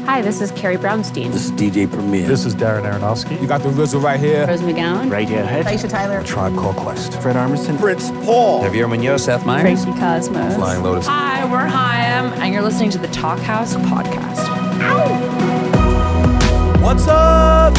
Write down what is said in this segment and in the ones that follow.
Hi, this is Carrie Brownstein. This is DJ Premier. This is Darren Aronofsky. You got the RZA right here. Rose McGowan. Radiohead. Aisha Tyler. Tribe Called Quest. Fred Armisen. Prince Paul. Javier Munoz. Seth Meyers. Tracy Cosmos. Flying Lotus. Hi, we're Chaim, and you're listening to the Talkhouse Podcast. Ow! What's up?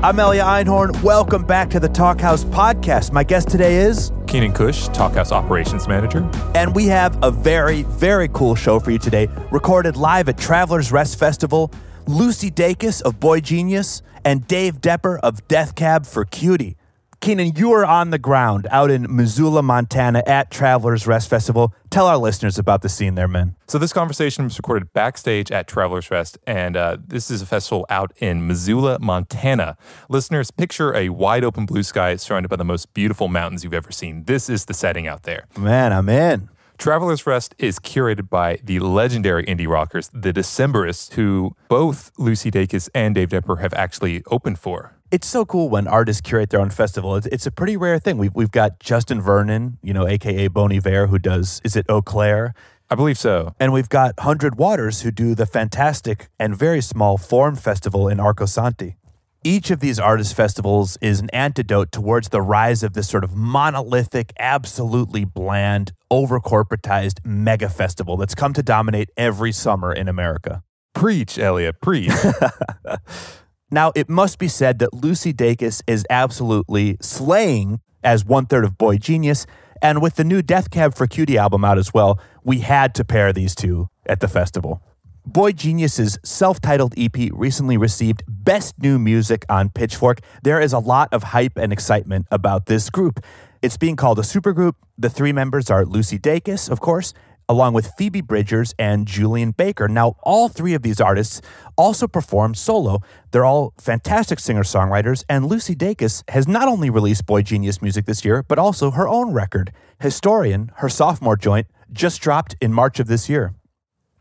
I'm Elia Einhorn. Welcome back to the Talkhouse Podcast. My guest today is Keenan Kush, Talkhouse Operations Manager. And we have a very, very cool show for you today, recorded live at Travelers Rest Festival. Lucy Dacus of boygenius and Dave Depper of Death Cab for Cutie. Keenan, you are on the ground out in Missoula, Montana at Travelers Rest Festival. Tell our listeners about the scene there, man. So this conversation was recorded backstage at Travelers Rest, and this is a festival out in Missoula, Montana. Listeners, picture a wide open blue sky surrounded by the most beautiful mountains you've ever seen. This is the setting out there. Man, I'm in. Travelers Rest is curated by the legendary indie rockers, the Decemberists, who both Lucy Dacus and Dave Depper have actually opened for. It's so cool when artists curate their own festival. It's a pretty rare thing. We've got Justin Vernon, a.k.a. Bon Iver, who does, is it Eau Claire? I believe so. And we've got 100 Waters, who do the fantastic and very small Form Festival in Arcosanti. Each of these artist festivals is an antidote towards the rise of this sort of monolithic, absolutely bland, over-corporatized mega festival that's come to dominate every summer in America. Preach, Elia, preach. Now, it must be said that Lucy Dacus is absolutely slaying as one-third of boygenius, and with the new Death Cab for Cutie album out as well, we had to pair these two at the festival. boygenius's self-titled EP recently received Best New Music on Pitchfork. There is a lot of hype and excitement about this group. It's being called a supergroup. The three members are Lucy Dacus, of course, along with Phoebe Bridgers and Julian Baker. Now, all three of these artists also perform solo. They're all fantastic singer-songwriters, and Lucy Dacus has not only released boygenius music this year, but also her own record. Historian, her sophomore joint, just dropped in March of this year.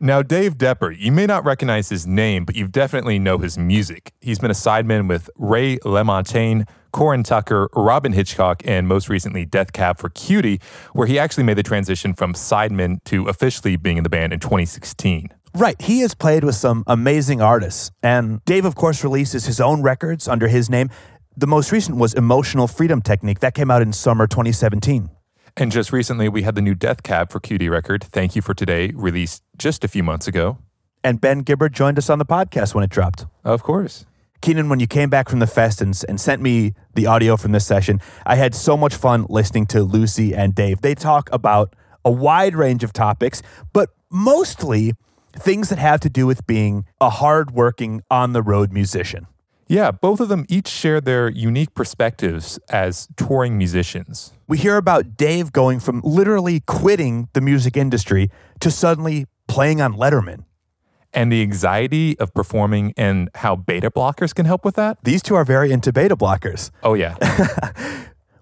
Now, Dave Depper, you may not recognize his name, but you definitely know his music. He's been a sideman with Ray LaMontagne, Corin Tucker, Robin Hitchcock, and most recently Death Cab for Cutie, where he actually made the transition from Sidemen to officially being in the band in 2016. Right. He has played with some amazing artists. And Dave, of course, releases his own records under his name. The most recent was Emotional Freedom Technique. That came out in summer 2017. And just recently, we had the new Death Cab for Cutie record, Thank You for Today, released just a few months ago. And Ben Gibbard joined us on the podcast when it dropped. Of course. Keenan, when you came back from the fest and sent me the audio from this session, I had so much fun listening to Lucy and Dave. They talk about a wide range of topics, but mostly things that have to do with being a hard-working, on-the-road musician. Yeah, both of them each share their unique perspectives as touring musicians. We hear about Dave going from literally quitting the music industry to suddenly playing on Letterman. And the anxiety of performing and how beta blockers can help with that. These two are very into beta blockers. Oh, yeah.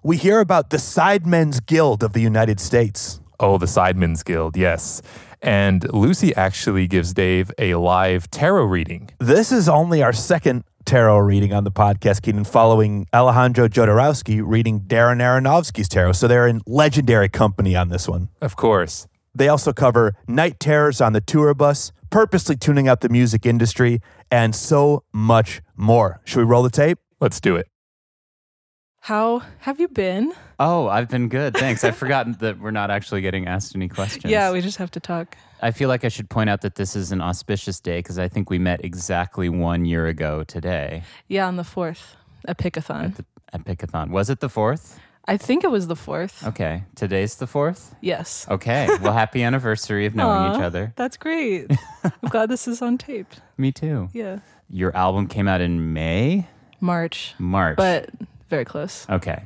We hear about the Sidemen's Guild of the United States. Oh, the Sidemen's Guild, yes. And Lucy actually gives Dave a live tarot reading. This is only our second tarot reading on the podcast, Keenan, following Alejandro Jodorowsky reading Darren Aronofsky's tarot. So they're in legendary company on this one. Of course. They also cover night terrors on the tour bus, purposely tuning out the music industry, and so much more. Should we roll the tape? Let's do it. How have you been? Oh, I've been good, thanks. I've forgotten that we're not actually getting asked any questions. Yeah, we just have to talk. I feel like I should point out that this is an auspicious day because I think we met exactly 1 year ago today. Yeah, on the 4th, at Pickathon. At Pickathon. Was it the 4th? I think it was the 4th. Okay. Today's the 4th? Yes. Okay. Well, happy anniversary of knowing each other. That's great. I'm glad this is on tape. Me too. Yeah. Your album came out in May? March. But very close. Okay.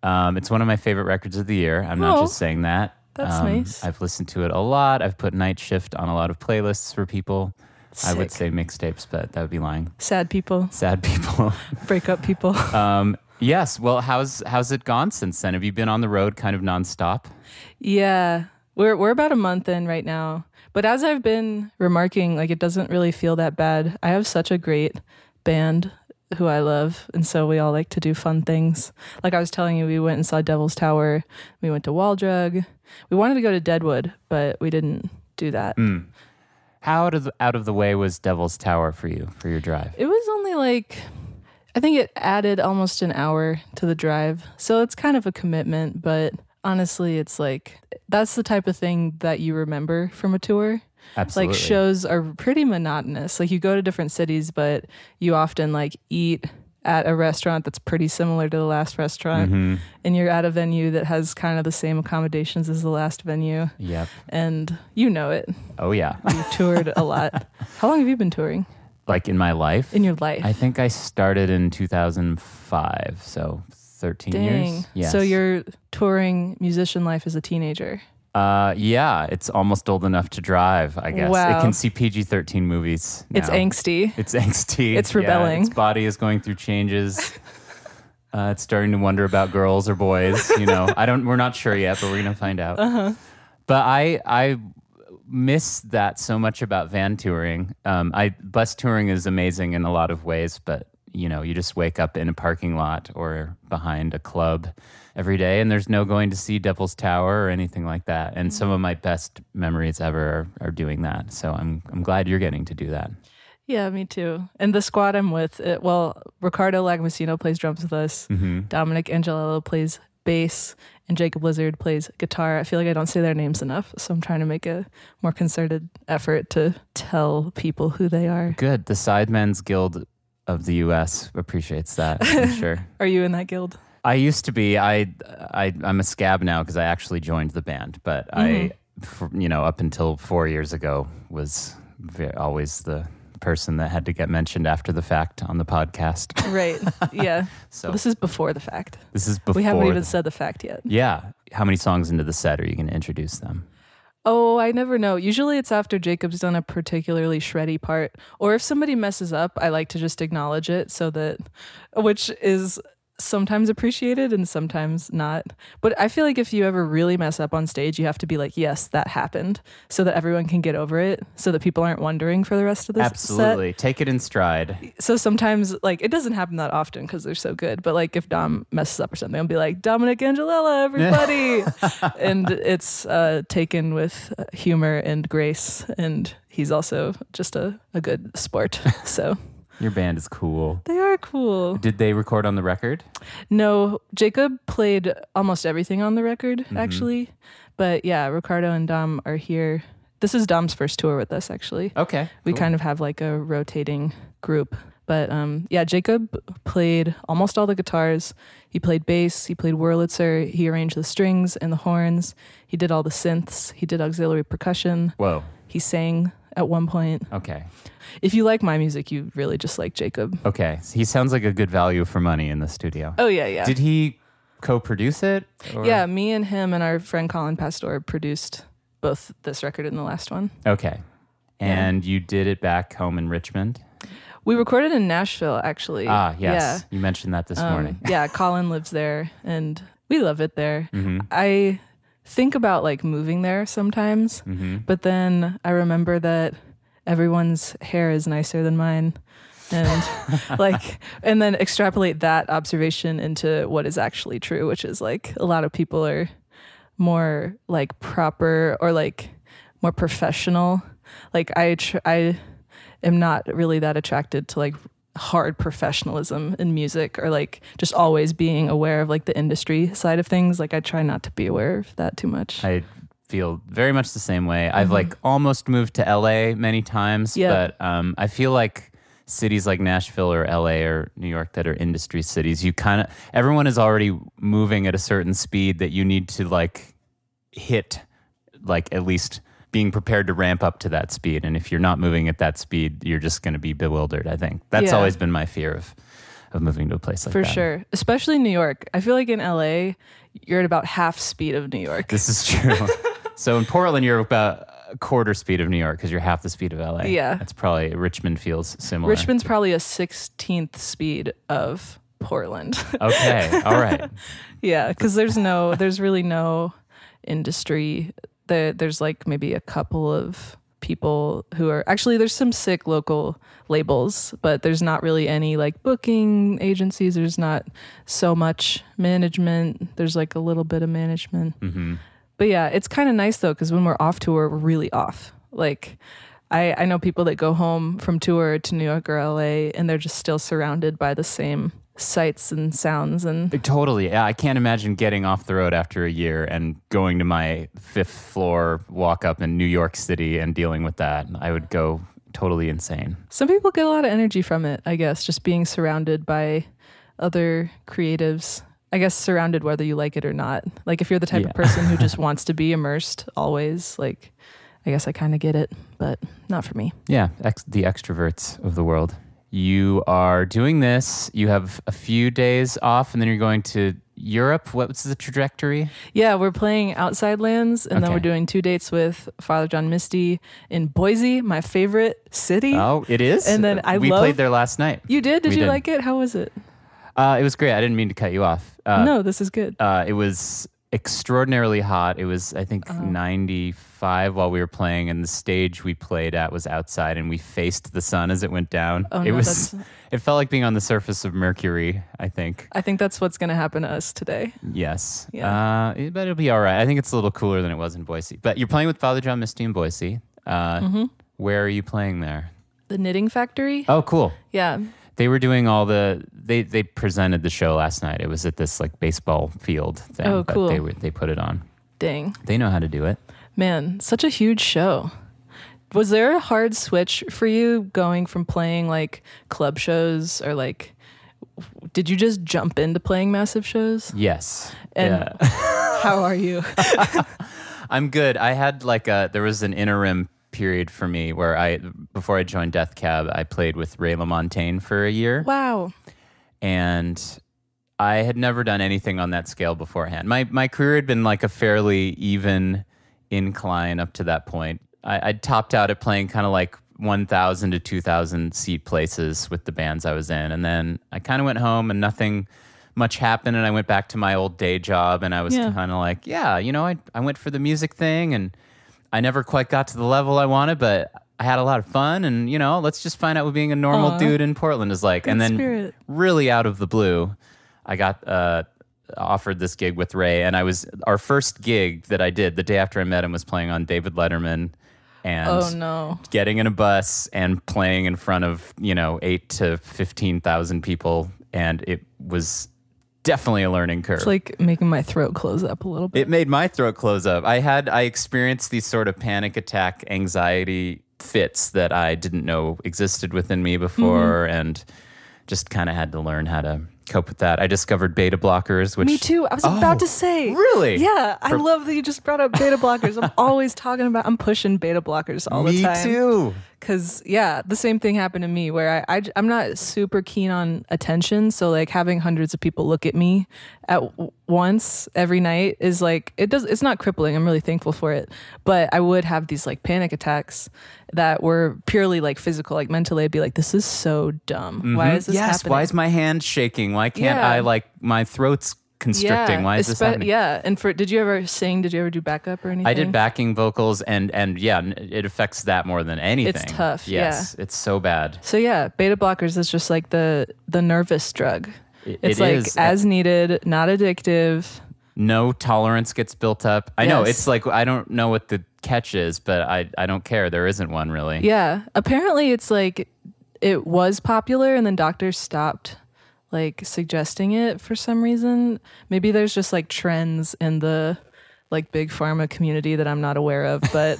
It's one of my favorite records of the year. I'm not just saying that. That's nice. I've listened to it a lot. I've put Night Shift on a lot of playlists for people. Sick. I would say mixtapes, but that would be lying. Sad people. Sad people. Breakup people. Yes. Well, how's it gone since then? Have you been on the road kind of nonstop? Yeah. We're about a month in right now. But as I've been remarking, like, it doesn't really feel that bad. I have such a great band who I love, and so we all like to do fun things. Like I was telling you, we went and saw Devil's Tower. We went to Wall Drug. We wanted to go to Deadwood, but we didn't do that. How out of the way was Devil's Tower for you, for your drive? It was only like, I think it added almost an hour to the drive. So it's kind of a commitment, but honestly, it's like, that's the type of thing that you remember from a tour. Absolutely. Like shows are pretty monotonous. Like you go to different cities, but you often like eat at a restaurant that's pretty similar to the last restaurant, and you're at a venue that has kind of the same accommodations as the last venue. Yep. And you know it. Oh, yeah. You toured a lot. How long have you been touring? Like in my life? In your life. I think I started in 2005, so 13 years. Yes. So your touring musician life as a teenager. Yeah, it's almost old enough to drive, I guess. Wow. It can see PG-13 movies now. It's angsty. It's angsty. It's rebelling. Yeah, its body is going through changes. It's starting to wonder about girls or boys. You know, we're not sure yet, but we're gonna find out. But I miss that so much about van touring. Bus touring is amazing in a lot of ways, but you know, you just wake up in a parking lot or behind a club every day, and there's no going to see Devil's Tower or anything like that. And some of my best memories ever are doing that. So I'm glad you're getting to do that. Yeah, me too. And the squad I'm with, Ricardo Lagmasino plays drums with us. Dominic Angelello plays bass, and Jacob Lizard plays guitar. I feel like I don't say their names enough, so I'm trying to make a more concerted effort to tell people who they are. Good. The Sidemen's Guild of the U.S. appreciates that, I'm sure. Are you in that guild? I used to be. I'm a scab now because I actually joined the band, but I, up until 4 years ago, was always the person that had to get mentioned after the fact on the podcast. Right. Yeah. So well, this is before the fact. This is before. We haven't even said the fact yet. Yeah. How many songs into the set are you going to introduce them? Oh, I never know. Usually it's after Jacob's done a particularly shreddy part, or if somebody messes up, I like to just acknowledge it which is sometimes appreciated and sometimes not. But I feel like if you ever really mess up on stage, you have to be like, yes, that happened, so that everyone can get over it, so that people aren't wondering for the rest of the Absolutely. set. Take it in stride. So sometimes, like, it doesn't happen that often because they're so good, but like if Dom messes up or something, I'll be like, Dominic Angelella, everybody. And it's taken with humor and grace, and he's also just a good sport. So your band is cool. they are cool. Did they record on the record? No, Jacob played almost everything on the record, actually. But yeah, Ricardo and Dom are here. This is Dom's first tour with us, actually. Okay. We cool. kind of have like a rotating group. But yeah, Jacob played almost all the guitars. He played bass, he played Wurlitzer, he arranged the strings and the horns. He did all the synths, he did auxiliary percussion. Whoa. He sang at one point. Okay. If you like my music, you really just like Jacob. Okay. He sounds like a good value for money in the studio. Oh, yeah, yeah. Did he co-produce it? Or? Yeah, me and him and our friend Colin Pastor produced both this record and the last one. Okay. And you did it back home in Richmond? We recorded in Nashville, actually. Ah, yes. Yeah. You mentioned that this morning. Yeah, Colin lives there, and we love it there. Mm-hmm. I think about like moving there sometimes, but then I remember that everyone's hair is nicer than mine, and and then extrapolate that observation into what is actually true, which is like a lot of people are more like proper or like more professional. Like I am not really that attracted to like hard professionalism in music, or like just always being aware of like the industry side of things. Like I try not to be aware of that too much. I feel very much the same way. I've like almost moved to LA many times, but I feel like cities like Nashville or LA or New York that are industry cities, everyone is already moving at a certain speed that you need to like hit, like at least being prepared to ramp up to that speed. And if you're not moving at that speed, you're just going to be bewildered, I think. That's always been my fear of moving to a place like that. For sure. Especially New York. I feel like in LA, you're at about half speed of New York. This is true. So in Portland, you're about a quarter speed of New York because you're half the speed of LA. Yeah. That's probably, Richmond feels similar. Richmond's probably a 16th speed of Portland. Okay. All right. Yeah. Because there's really no industry. There's like maybe a couple of people who are actually, there's some sick local labels, but there's not really any like booking agencies. There's not so much management. There's like a little bit of management. But yeah, it's kind of nice though, because when we're off tour, we're really off. Like I know people that go home from tour to New York or LA and they're just still surrounded by the same sights and sounds. And Totally. Yeah, I can't imagine getting off the road after a year and going to my 5th floor walk up in New York City and dealing with that. I would go totally insane. some people get a lot of energy from it, I guess, just being surrounded by other creatives. I guess surrounded whether you like it or not. Like if you're the type of person who just wants to be immersed always, like I guess I kind of get it, but not for me. Yeah, the extroverts of the world. You are doing this. You have a few days off, and then you're going to Europe. What's the trajectory? Yeah, we're playing Outside Lands, and then Okay. we're doing 2 dates with Father John Misty in Boise, my favorite city. Oh, it is? And then we played there last night. You did? Did We you did. like it? How was it? It was great. I didn't mean to cut you off. No, this is good. It was extraordinarily hot. It was, I think, 95 while we were playing, and the stage we played at was outside, and we faced the sun as it went down. Oh, it no, was. It felt like being on the surface of Mercury, I think. I think that's what's going to happen to us today. Yes. Yeah. But it'll be all right. I think it's a little cooler than it was in Boise. But you're playing with Father John Misty in Boise. Where are you playing there? The Knitting Factory? Oh, cool. Yeah. They were doing all they presented the show last night. It was at this like baseball field thing. Oh, cool. But they put it on. Dang. They know how to do it. Man, such a huge show. Was there a hard switch for you going from playing like club shows or like, did you just jump into playing massive shows? Yes. And Yeah. how are you? I'm good. I had there was an interim period for me where before I joined Death Cab, I played with Ray LaMontagne for a year. Wow. And I had never done anything on that scale beforehand. My career had been like a fairly even incline up to that point. I'd topped out at playing kind of like 1,000 to 2,000 seat places with the bands I was in. And then I kind of went home and nothing much happened. And I went back to my old day job and I was kind of like, I went for the music thing and I never quite got to the level I wanted, but I had a lot of fun. And, let's just find out what being a normal dude in Portland is like. Good And then spirit. really out of the blue, I got offered this gig with Ray. And our first gig that I did the day after I met him was playing on David Letterman. And Oh no. getting in a bus and playing in front of 8 to 15,000 people, and it was definitely a learning curve. It's like making my throat close up a little bit. It made my throat close up. I experienced these sort of panic attack anxiety fits that I didn't know existed within me before, and just kind of had to learn how to cope with that. I discovered beta blockers, which Me too. I was about to say. really? Yeah. I love that you just brought up beta blockers. I'm pushing beta blockers all the time. Me too. Because, the same thing happened to me where I'm not super keen on attention. So, like, having hundreds of people look at me at once every night is like, it's not crippling. I'm really thankful for it. But I would have these, like, panic attacks that were purely, like, physical. Like, mentally, I'd be like, this is so dumb. Why is this happening? Why is my hand shaking? Why can't I, my throat's constricting? Why is this happening? Yeah. And did you ever sing? Did you ever do backup or anything? I did backing vocals, and it affects that more than anything. It's tough, Yes, it's so bad. So beta blockers is just like the nervous drug. It's it like is. as needed, not addictive. No tolerance gets built up. I know, Yes. it's like, I don't know what the catch is, but I don't care. There isn't one really. Yeah. Apparently it's like it was popular and then doctors stopped like suggesting it for some reason. Maybe there's just like trends in the like big pharma community that I'm not aware of, but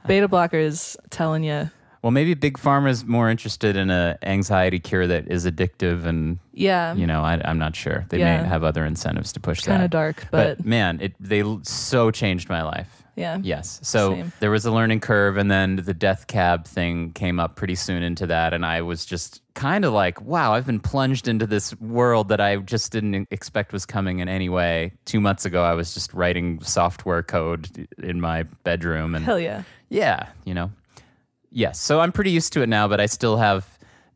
beta blockers telling you. Well, maybe Big Pharma is more interested in a anxiety cure that is addictive, and Yeah. I'm not sure. They Yeah. may have other incentives to push that. Kind of dark, but man, they so changed my life. yeah. Yes. So Same. there was a learning curve, and then the Death Cab thing came up pretty soon into that, and I was just kind of like, wow, I've been plunged into this world that I just didn't expect was coming in any way. 2 months ago, I was just writing software code in my bedroom, and Hell yeah. yeah, Yes. So I'm pretty used to it now, but I still have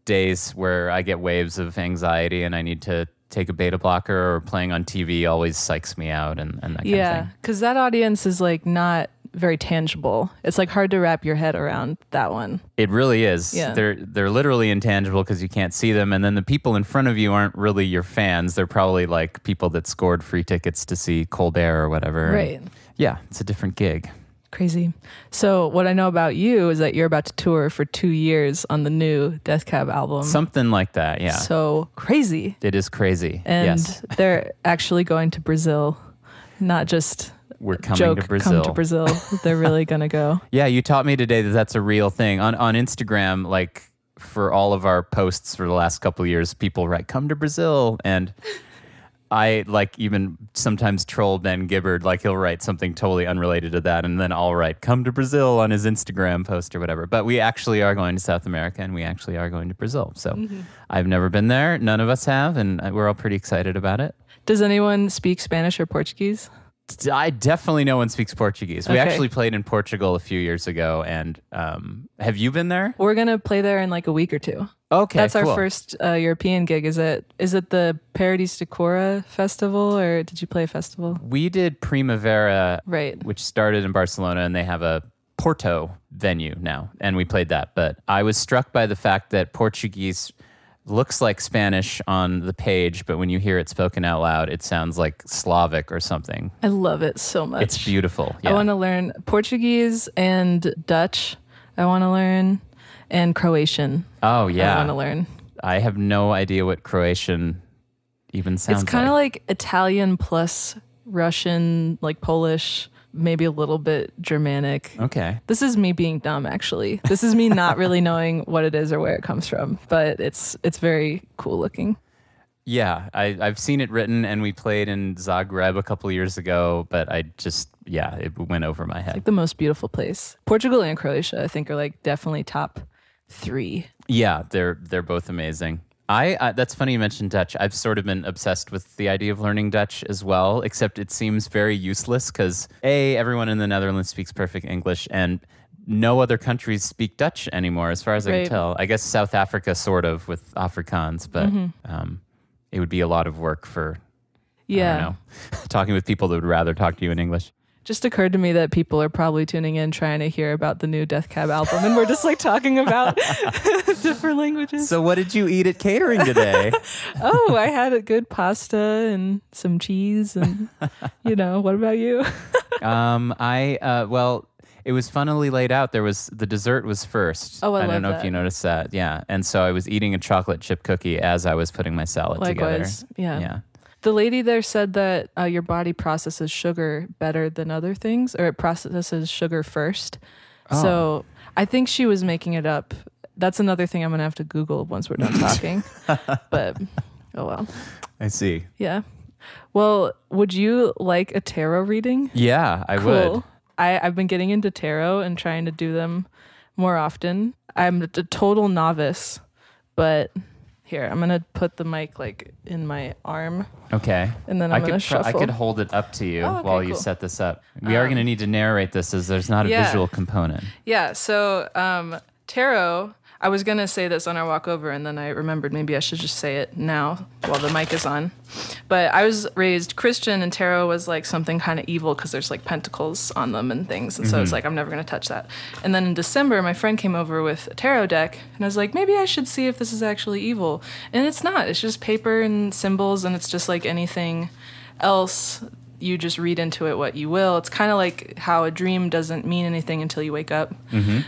days where I get waves of anxiety and I need to take a beta blocker, or playing on TV always psychs me out and that kind of thing. Yeah. Because that audience is like not very tangible. It's like hard to wrap your head around that one. It really is. Yeah. They're literally intangible because you can't see them, and then the people in front of you aren't really your fans. They're probably like people that scored free tickets to see Colbert or whatever. Right. Yeah, it's a different gig. Crazy. So what I know about you is that you're about to tour for 2 years on the new Death Cab album. Something like that, yeah. So crazy. It is crazy. And yes. they're actually going to Brazil, not just we're coming joke, to Brazil. come to Brazil. They're really going to go. Yeah, you taught me today that that's a real thing. On Instagram, like for all of our posts for the last couple of years, people write, come to Brazil. And I like even sometimes troll Ben Gibbard, like he'll write something totally unrelated to that, and then I'll write "come to Brazil" on his Instagram post or whatever. But we actually are going to South America, and we actually are going to Brazil. So I've never been there; none of us have, and we're all pretty excited about it. Does anyone speak Spanish or Portuguese? I definitely no one speaks Portuguese. We Okay. actually played in Portugal a few years ago, and have you been there? We're gonna play there in like a week or two. Okay, That's cool. our first European gig. Is it the Paradis de Cora festival, or did you play a festival? We did Primavera, Right. which started in Barcelona, and they have a Porto venue now, and we played that. But I was struck by the fact that Portuguese looks like Spanish on the page, but when you hear it spoken out loud, it sounds like Slavic or something. I love it so much. It's beautiful. I Yeah. want to learn Portuguese and Dutch. I want to learn and Croatian. Oh, yeah. I want to learn. I have no idea what Croatian even sounds It's kind of like Italian plus Russian, like Polish, maybe a little bit Germanic. Okay. This is me being dumb, actually. This is me not really knowing what it is or where it comes from, but it's very cool looking. Yeah, I've seen it written, and we played in Zagreb a couple years ago, but I just, yeah, it went over my head. Like the most beautiful place. Portugal and Croatia, I think, are like definitely top 3. Yeah, they're both amazing. That's funny you mentioned Dutch. I've sort of been obsessed with the idea of learning Dutch as well, except it seems very useless because everyone in the Netherlands speaks perfect English, and no other countries speak Dutch anymore, as far as I can tell. I guess South Africa sort of with Afrikaans, but it would be a lot of work for, I don't know, talking with people that would rather talk to you in English. Just occurred to me that people are probably tuning in trying to hear about the new Death Cab album, and we're just like talking about different languages. So what did you eat at catering today? Oh, I had a good pasta and some cheese, and what about you? Well, it was funnily laid out. The dessert was first. Oh, I don't love know if that. you noticed that. Yeah. And so I was eating a chocolate chip cookie as I was putting my salad Likewise, together. yeah. Yeah. The lady there said that your body processes sugar better than other things, or it processes sugar first. Oh. So I think she was making it up. That's another thing I'm going to have to Google once we're done talking. But, oh well. I see. Yeah. Well, would you like a tarot reading? Yeah, I would. I've been getting into tarot and trying to do them more often. I'm a total novice, but here, I'm going to put the mic like in my arm. Okay. And then I'm going to shuffle. I could hold it up to you while you cool. set this up. We are going to need to narrate this as there's not a visual component. Yeah, so tarot, I was going to say this on our walk over, and then I remembered maybe I should just say it now while the mic is on. But I was raised Christian, and tarot was like something kind of evil because there's like pentacles on them and things. And so it's like, I'm never going to touch that. And then in December, my friend came over with a tarot deck, and I was like, maybe I should see if this is actually evil. And it's not. It's just paper and symbols, and it's just like anything else. You just read into it what you will. It's kind of like how a dream doesn't mean anything until you wake up.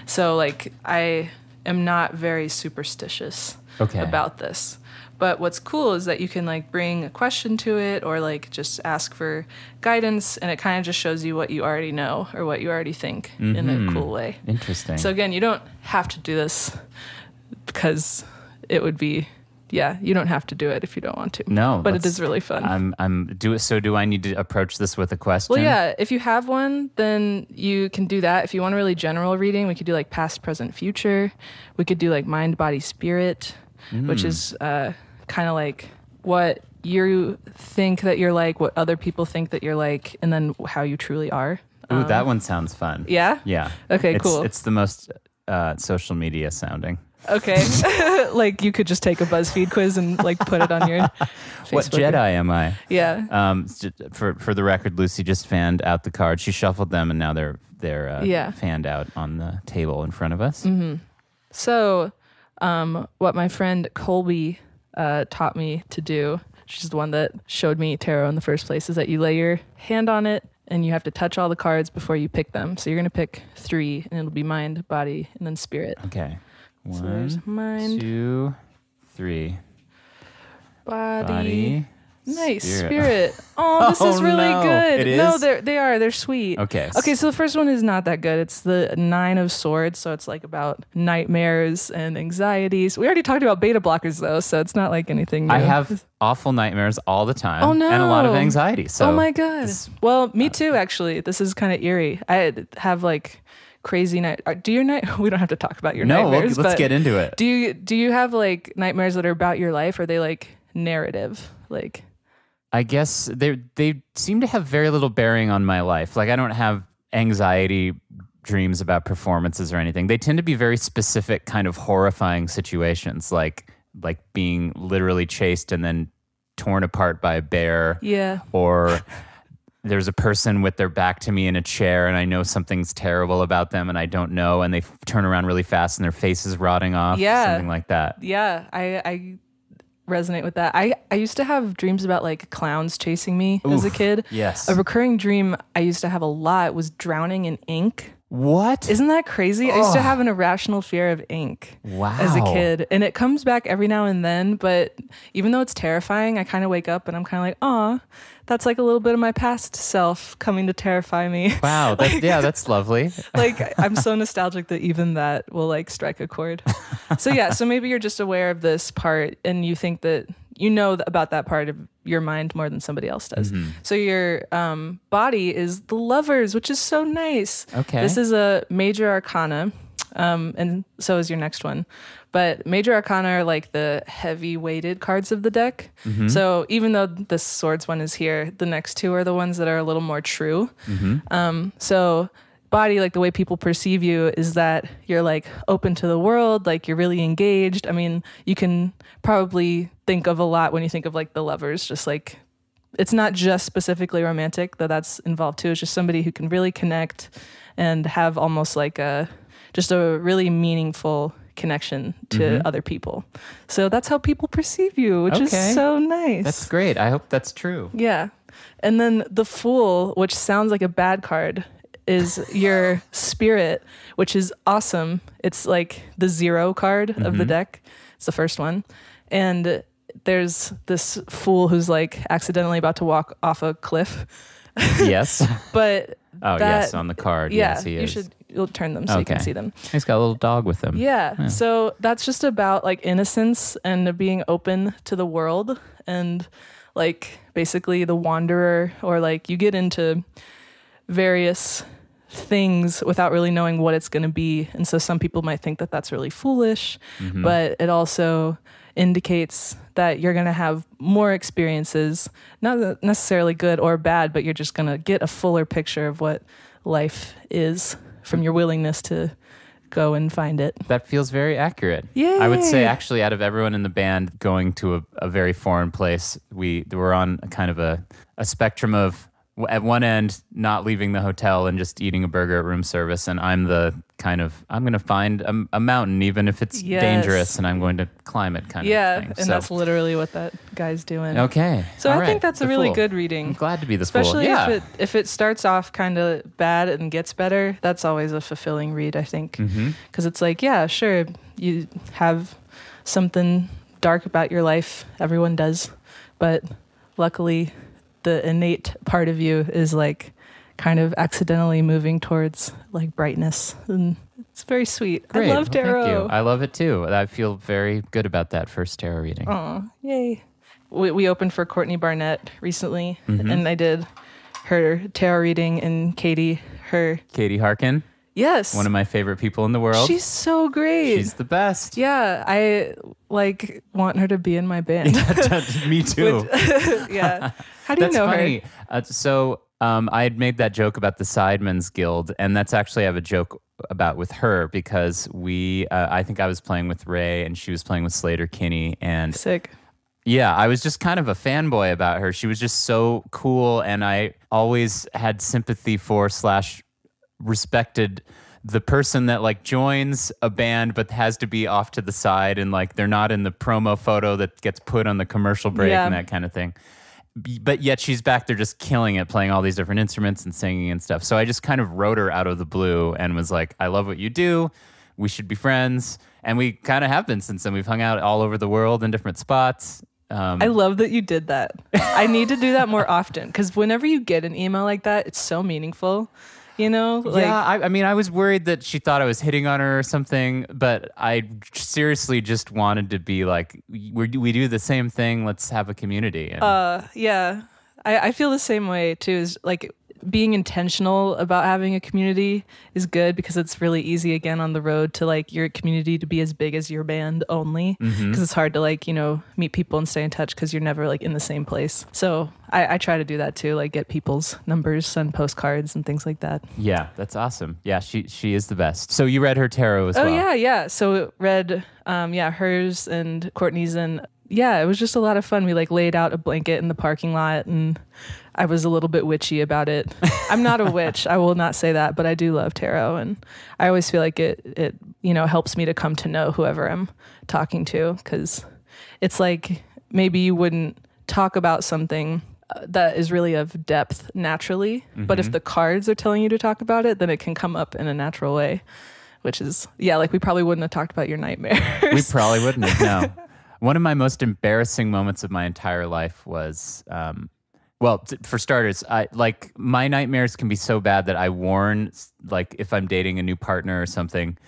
So like I am not very superstitious about this. But what's cool is that you can like bring a question to it or like just ask for guidance, and it kind of just shows you what you already know or what you already think in a cool way. Interesting. So again, you don't have to do this because it would be, you don't have to do it if you don't want to. No. But it is really fun. Do I need to approach this with a question? Well, yeah, if you have one, then you can do that. If you want a really general reading, we could do like past, present, future. We could do like mind, body, spirit, which is kind of like what you think that you're like, what other people think that you're like, and then how you truly are. Ooh, that one sounds fun. Yeah? Yeah. Okay, cool. It's the most social media sounding. Okay. Like you could just take a BuzzFeed quiz and like put it on your Facebook. What Jedi am I? Yeah. For the record, Lucy just fanned out the cards. She shuffled them, and now they're fanned out on the table in front of us. Mm-hmm. So, what my friend Colby taught me to do, she's the one that showed me tarot in the first place, is that you lay your hand on it and you have to touch all the cards before you pick them. So you're going to pick 3, and it'll be mind, body, and then spirit. Okay. So there's 1, mind, 2, 3. body. Nice. Spirit. Spirit. Oh, this is really no. good. It No, is? they're sweet. Okay. Okay, so the first one is not that good. It's the 9 of Swords, so it's like about nightmares and anxieties. We already talked about beta blockers though, so it's not like anything new. I have awful nightmares all the time. Oh, no. And a lot of anxiety. So oh my god. this- Well, me too actually. This is kind of eerie. I have like crazy night. Do your night? We don't have to talk about your No, nightmares. let's but get into it. Do you have like nightmares that are about your life? Or are they like narrative? Like I guess they seem to have very little bearing on my life. Like I don't have anxiety dreams about performances or anything. They tend to be very specific, kind of horrifying situations, like being literally chased and then torn apart by a bear. yeah. Or there's a person with their back to me in a chair and I know something's terrible about them and I don't know, and they turn around really fast and their face is rotting off. Yeah. Something like that. Yeah, I resonate with that. I used to have dreams about like clowns chasing me as a kid. Yes. A recurring dream I used to have a lot was drowning in ink. What? Isn't that crazy? I used to have an irrational fear of ink as a Wow. kid. And it comes back every now and then, but even though it's terrifying, I kind of wake up and I'm kind of like, aw, that's like a little bit of my past self coming to terrify me. Wow. That's lovely. Like I'm so nostalgic that even that will like strike a chord. So yeah, so maybe you're just aware of this part and you think that you know about that part of your mind more than somebody else does. So your body is the Lovers, which is so nice. Okay. This is a major arcana, and so is your next one. But major arcana are like the heavy weighted cards of the deck. So even though the Swords one is here, the next 2 are the ones that are a little more true. So body, like the way people perceive you is that you're like open to the world, like you're really engaged. I mean, you can probably think of a lot when you think of like the Lovers, just like it's not just specifically romantic, though that's involved too. It's just somebody who can really connect and have almost like just a really meaningful connection to other people. So that's how people perceive you, which is Okay. so nice. That's great. I hope that's true. Yeah. And then the Fool, which sounds like a bad card, is your spirit, which is awesome. It's like the 0 card of the deck. It's the first one. And there's this fool who's like accidentally about to walk off a cliff. Yes. But Oh, that- yes, on the card. yeah, Yes, he is. you'll turn them so you can Okay. see them. He's got a little dog with him. Yeah. So that's just about like innocence and being open to the world and like basically the wanderer, or like you get into various things without really knowing what it's going to be. And so some people might think that that's really foolish, but it also indicates that you're going to have more experiences, not necessarily good or bad, but you're just going to get a fuller picture of what life is from your willingness to go and find it. That feels very accurate. Yay. I would say actually out of everyone in the band going to a very foreign place, we're on kind of a spectrum of at one end not leaving the hotel and just eating a burger at room service, and I'm the kind of I'm going to find a mountain even if it's Yes. dangerous and I'm going to climb it kind of thing. And that's literally what that guy's doing. Okay. So All I right. think that's a The really Fool. good reading. I'm glad to be the fool. Especially Yeah. if it starts off kind of bad and gets better, that's always a fulfilling read, I think. Because it's like, yeah, sure, you have something dark about your life. Everyone does. But luckily, the innate part of you is like kind of accidentally moving towards like brightness. And it's very sweet. Great. I love Well, tarot. thank you. I love it too. I feel very good about that first tarot reading. Aw, yay. We opened for Courtney Barnett recently, and I did her tarot reading, and Katie, Katie Harkin, yes. one of my favorite people in the world. She's so great. She's the best. Yeah, I like want her to be in my band. Me too. Yeah. How do you That's know funny. her? I had made that joke about the Sidemen's Guild, and that's actually I have a joke about with her because I think I was playing with Ray and she was playing with Slater Kinney, and Sick. yeah, I was just kind of a fanboy about her. She was just so cool, and I always had sympathy for / respected the person that like joins a band but has to be off to the side and like they're not in the promo photo that gets put on the commercial break Yeah. and that kind of thing. but yet she's back there just killing it, playing all these different instruments and singing and stuff. So I just kind of wrote her out of the blue and was like, I love what you do. We should be friends. And we kind of have been since then. We've hung out all over the world in different spots. I love that you did that. I need to do that more often because whenever you get an email like that, it's so meaningful. You know? I mean, I was worried that she thought I was hitting on her or something, but I seriously just wanted to be like, we do the same thing. Let's have a community. And yeah. I feel the same way too. Is like being intentional about having a community is good because it's really easy again on the road to like your community to be as big as your band only because it's hard to like, you know, meet people and stay in touch because you're never like in the same place. So I try to do that too, like get people's numbers, send postcards and things like that. Yeah, that's awesome. Yeah, she is the best. So you read her tarot as well? Oh yeah. So read hers and Courtney's, and yeah, it was just a lot of fun. We like laid out a blanket in the parking lot and I was a little bit witchy about it. I'm not a witch. I will not say that, but I do love tarot. And I always feel like it you know, helps me to come to know whoever I'm talking to. Cause it's like, maybe you wouldn't talk about something that is really of depth naturally. But if the cards are telling you to talk about it, then it can come up in a natural way, which is, yeah, like we probably wouldn't have talked about your nightmares. We probably wouldn't have, no. One of my most embarrassing moments of my entire life was, for starters, my nightmares can be so bad that I warn, like if I'm dating a new partner or something,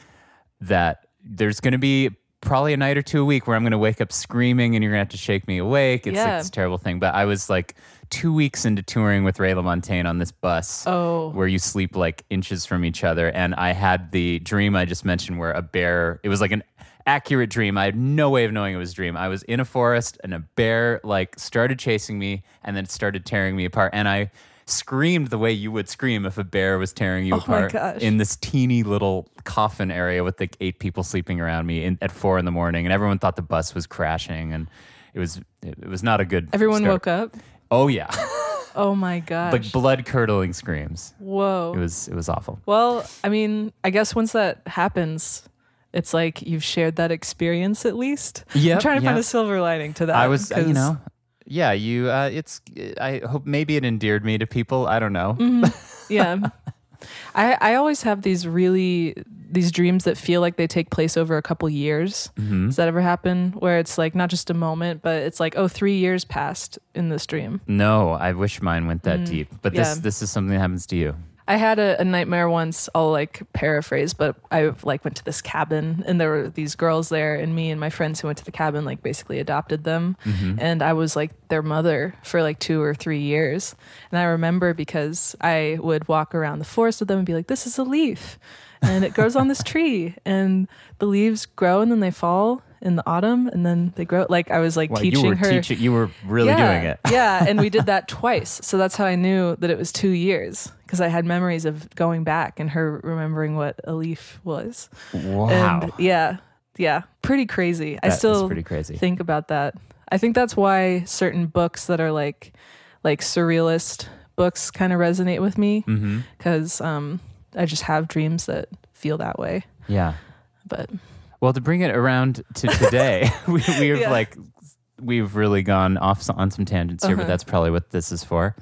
that there's going to be probably a night or two a week where I'm going to wake up screaming and you're going to have to shake me awake. It's like this terrible thing. But I was like 2 weeks into touring with Ray LaMontagne on this bus where you sleep like inches from each other. And I had the dream I just mentioned where a bear, it was like an accurate dream. I had no way of knowing it was a dream. I was in a forest and a bear like started chasing me and then it started tearing me apart. And I screamed the way you would scream if a bear was tearing you apart in this teeny little coffin area with like 8 people sleeping around me at 4 a.m. and everyone thought the bus was crashing and it was not a good Everyone start. Woke up? Oh yeah. Oh my gosh. Like blood curdling screams. Whoa. It was awful. Well, I mean, I guess once that happens, it's like you've shared that experience at least. Yeah. I'm trying to find a silver lining to that. I was, yeah, I hope maybe it endeared me to people. I don't know. Yeah. I always have these dreams that feel like they take place over a couple years. Does that ever happen? Where it's like not just a moment, but it's like, 3 years passed in this dream. No, I wish mine went that deep. But this is something that happens to you. I had a nightmare once, I'll like paraphrase, but I like went to this cabin and there were these girls there and me and my friends who went to the cabin like basically adopted them. And I was like their mother for like 2 or 3 years. And I remember because I would walk around the forest with them and be like, this is a leaf and it grows on this tree and the leaves grow and then they fall in the autumn and then they grow. Like I was like teaching her. You were really doing it. Yeah. And we did that twice. So that's how I knew that it was 2 years because I had memories of going back and her remembering what a leaf was. Wow. And yeah. Pretty crazy. I still pretty crazy. Think about that. I think that's why certain books that are like surrealist books kind of resonate with me because I just have dreams that feel that way. Yeah. But well, to bring it around to today, we've really gone off on some tangents here, but that's probably what this is for.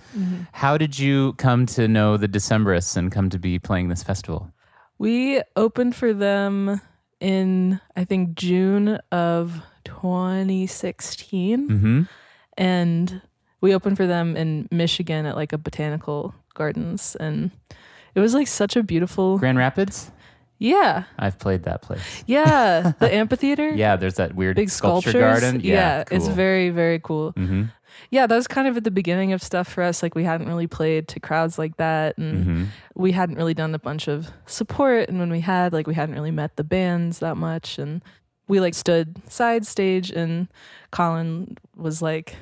How did you come to know the Decemberists and come to be playing this festival? We opened for them in, I think, June of 2016. And we opened for them in Michigan at like a botanical gardens. And it was like such a beautiful... Grand Rapids? Yeah. I've played that place. Yeah. The amphitheater. Yeah, there's that weird big sculpture sculptures. garden. Yeah, cool. It's very, very cool. Yeah, that was kind of at the beginning of stuff for us. Like we hadn't really played to crowds like that. And we hadn't really done a bunch of support. And when we had, like we hadn't really met the bands that much. And we like stood side stage and Colin was like,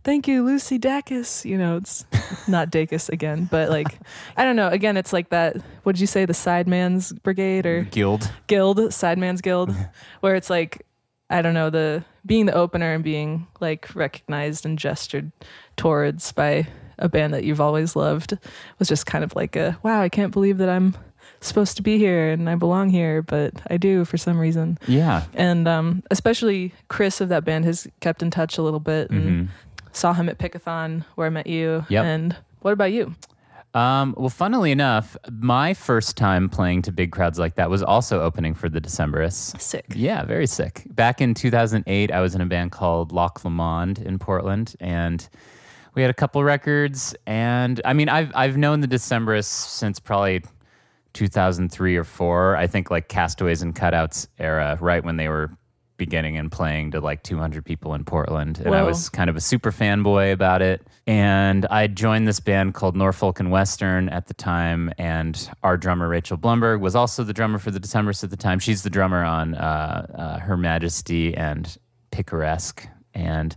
thank you, Lucy Dacus. You know, it's not Dacus again, but like, I don't know. Again, it's like that, what did you say, the Sidemen's Brigade or? Guild, Sidemen's Guild, where it's like, I don't know, being the opener and being like recognized and gestured towards by a band that you've always loved was just kind of like wow, I can't believe that I'm supposed to be here and I belong here, but I do for some reason. Yeah. And especially Chris of that band has kept in touch a little bit and saw him at Pickathon where I met you. Yep. And what about you? Well, funnily enough, my first time playing to big crowds like that was also opening for the Decemberists. Sick. Yeah, very sick. Back in 2008, I was in a band called Loch Lomond in Portland, and we had a couple records. And I mean, I've known the Decemberists since probably 2003 or 4. I think like Castaways and Cutouts era, right when they were beginning and playing to like 200 people in Portland. And I was kind of a super fanboy about it. And I joined this band called Norfolk and Western at the time. And our drummer, Rachel Blumberg, was also the drummer for the Decemberists at the time. She's the drummer on Her Majesty and Picaresque. And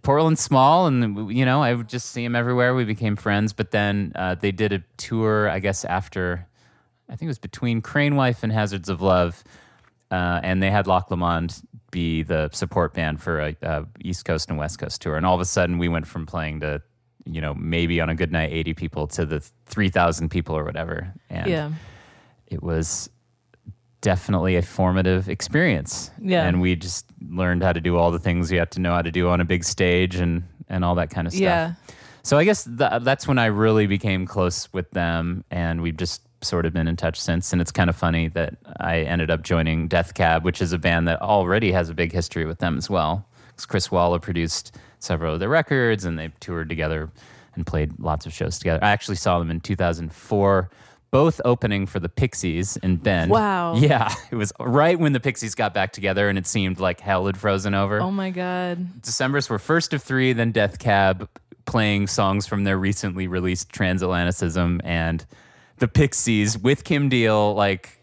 Portland's small, and you know, I would just see them everywhere. We became friends. But then they did a tour, I guess, after, I think it was between Crane Wife and Hazards of Love. And they had Loch Lomond be the support band for a East Coast and West Coast tour. And all of a sudden, we went from playing to, you know, maybe on a good night, 80 people to the 3,000 people or whatever. And it was definitely a formative experience. Yeah. And we just learned how to do all the things you have to know how to do on a big stage and all that kind of stuff. Yeah. So I guess that's when I really became close with them, and we've just sort of been in touch since. And it's kind of funny that I ended up joining Death Cab, which is a band that already has a big history with them as well. Because Chris Waller produced several of their records, and they toured together and played lots of shows together. I actually saw them in 2004, both opening for the Pixies in Bend. Wow. Yeah, it was right when the Pixies got back together, and it seemed like hell had frozen over. Oh my God. Decemberists were first of 3, then Death Cab, playing songs from their recently released Transatlanticism, and the Pixies with Kim Deal, like,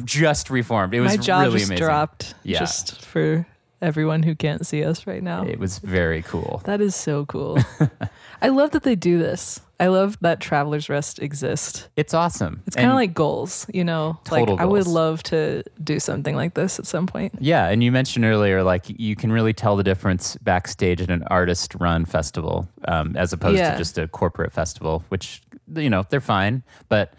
just reformed. It was my jaw really just amazing. Dropped. Yeah. Just for everyone who can't see us right now. It was very cool. That is so cool. I love that they do this. I love that Traveler's Rest exists. It's awesome. It's kind of like goals, you know? Total I would goals. love to do something like this at some point. Yeah, and you mentioned earlier, like, you can really tell the difference backstage at an artist-run festival as opposed to just a corporate festival, which, you know, they're fine, but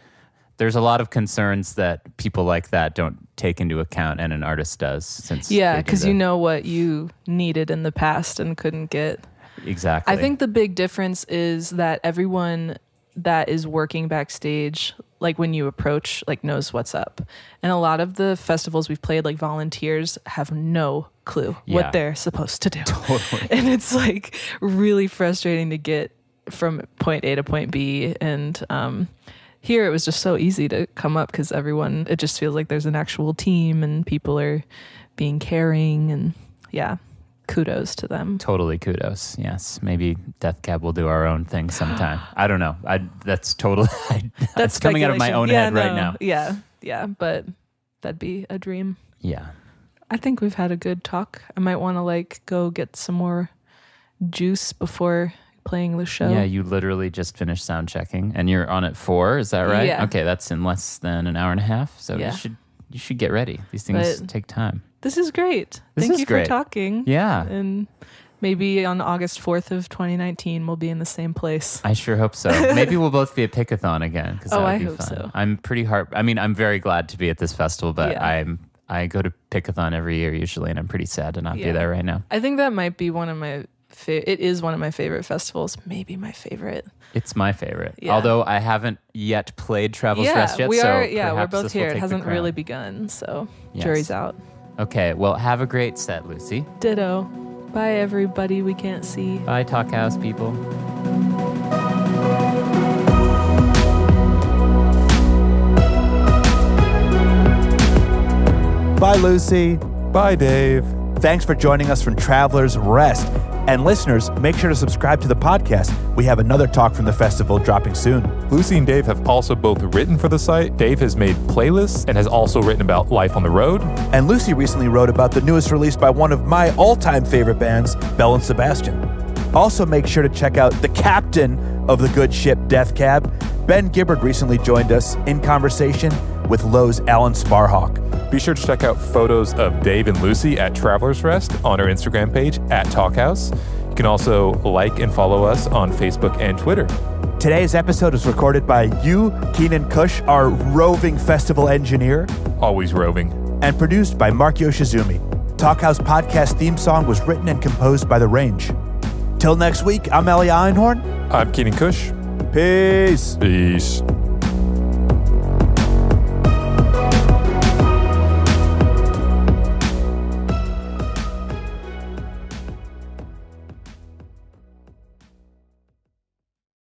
there's a lot of concerns that people like that don't take into account, and an artist does. Because you know what you needed in the past and couldn't get. Exactly. I think the big difference is that everyone that is working backstage, like when you approach, like knows what's up. And a lot of the festivals we've played, like volunteers have no clue what they're supposed to do. Totally. And it's like really frustrating to get from point A to point B. And here it was just so easy to come up because everyone, it just feels like there's an actual team and people are being caring, and kudos to them. Totally kudos. Yes. Maybe Death Cab will do our own thing sometime. I don't know. That's totally, that's coming out of my own head right now. Yeah. But that'd be a dream. Yeah. I think we've had a good talk. I might want to like go get some more juice before playing the show. Yeah. You literally just finished sound checking and you're on at 4. Is that right? Yeah. Okay. That's in less than an hour and a half. So you should get ready. These things take time. This is great. Thank you for talking. Yeah. And maybe on August 4th of 2019, we'll be in the same place. I sure hope so. Maybe we'll both be at Pickathon again. I hope so. I'm I'm very glad to be at this festival, but I go to Pickathon every year usually, and I'm pretty sad to not be there right now. I think that might be one of my it is one of my favorite festivals. Maybe my favorite. It's my favorite. Yeah. Although I haven't yet played Travel's Rest yet. We're both here. It hasn't really begun, so jury's out. Okay, well, have a great set, Lucy. Ditto. Bye, everybody we can't see. Bye, Talkhouse people. Bye, Lucy. Bye, Dave. Thanks for joining us from Traveler's Rest. And listeners, make sure to subscribe to the podcast. We have another talk from the festival dropping soon. Lucy and Dave have also both written for the site. Dave has made playlists and has also written about life on the road. And Lucy recently wrote about the newest release by one of my all-time favorite bands, Belle and Sebastian. Also, make sure to check out the captain of the good ship, Death Cab. Ben Gibbard recently joined us in conversation with Lowe's Alan Sparhawk. Be sure to check out photos of Dave and Lucy at Traveler's Rest on our Instagram page at Talkhouse. You can also like and follow us on Facebook and Twitter. Today's episode was recorded by you, Keenan Kush, our roving festival engineer. Always roving. And produced by Mark Yoshizumi. Talkhouse Podcast theme song was written and composed by The Range. Till next week, I'm Elia Einhorn. I'm Keenan Kush. Peace. Peace.